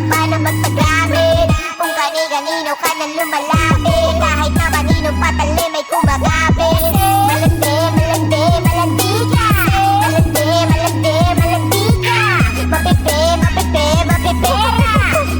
pa na magpagamit. Kung kani-kanino ka nang lumalapit, kahit na kanino patalim ay kumagapit. Malandi, malandi, malandi ka. Malandi, malandi, malandi ka. Mapipe, mapipe, mapipera.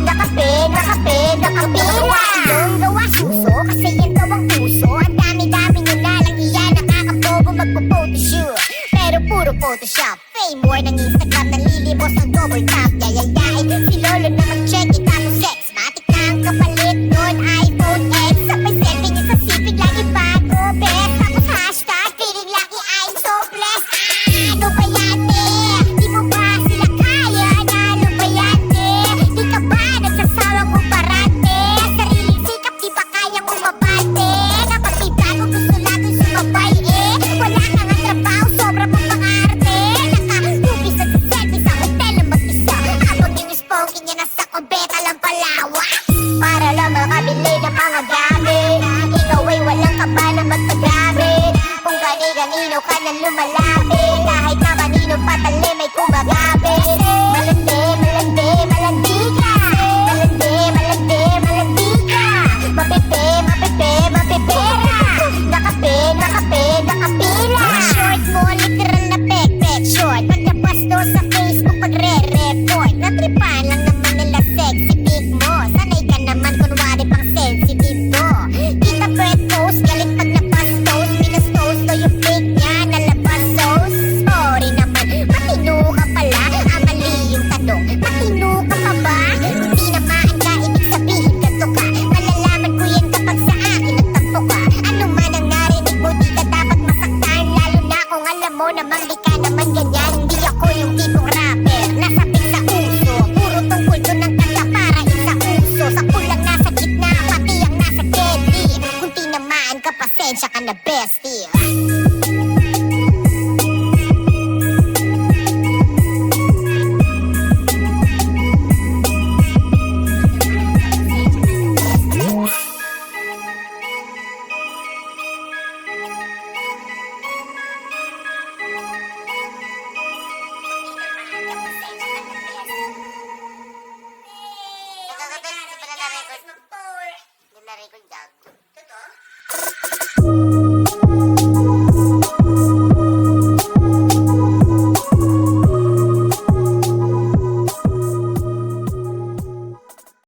Nakape, nakape, nakapira. Yung gawa suso, kasi yan daw ang puso. Ang dami-dami nyo na lang iyan, nakakabobo magpo-photoshoot. Pero puro Photoshop, fame war ng Instagram, nalilimos ang double tap. Yayayain, si Lolo na mag-check it, tapos sex matik na ang kapalit nun, iPhone X. Sabay selfie niya sa sipig, lagi bago, best. Tapos hashtag, feeling lucky, I'm so blessed. Ano ba yan, eh? Di mo ba sila kaya? Na ano ba yan, eh? Di ka ba nagsasawang umarate? Sariling sikap, di ba kaya mong mabate? Kapag may bago, gusto natin sumabay, eh? Wala ka nga trabaho, sobra mong pang-arte. Nakahubis na sa selfie sa hotel na mag-isa, habang yung smoking niya nasa kubeta lang palawa. Para lang makabili ng mga gamit, ikaw ay walang kaba na magpagamit. Kung kani-kanino ka nang lumalapit, kahit na kanino patalim ay kumagapit. Malandi, malandi, malandi ka. Malandi, malandi, malandi ka. Mapipe, mapipe, mapipera. Nakape, nakape, nakapila. Short mo, literal na pek-pek short. Pagkabas do sa Facebook pagre-report, natripan lang naman nila sexy pic mo. Sanay ka naman kunwari pang sensitive to. Kita birth post, galing pag napastos. Pinastos do yung pic niya, nalabas sauce. Sorry naman, matino ka pala. Ang mali yung tanong, matino ka pa ba? Hindi naman ka, ibig sabihin ganto ka. Malalaman ko yan kapag sa akin nagtampo ka. Ano man ang narinig mo, di ka dapat masaktan. Lalo na kung alam mo namang di ka naman ganyan. Hindi ako yung tipong rapper, nasapit sa uso. Puro tungkol doon ang kanta para isa uso. Sa kulang nasa gitna, pati ang nasa deadly. Kung tinamaan ka, pasensya ka na bestie. Nila record dog. Totoo?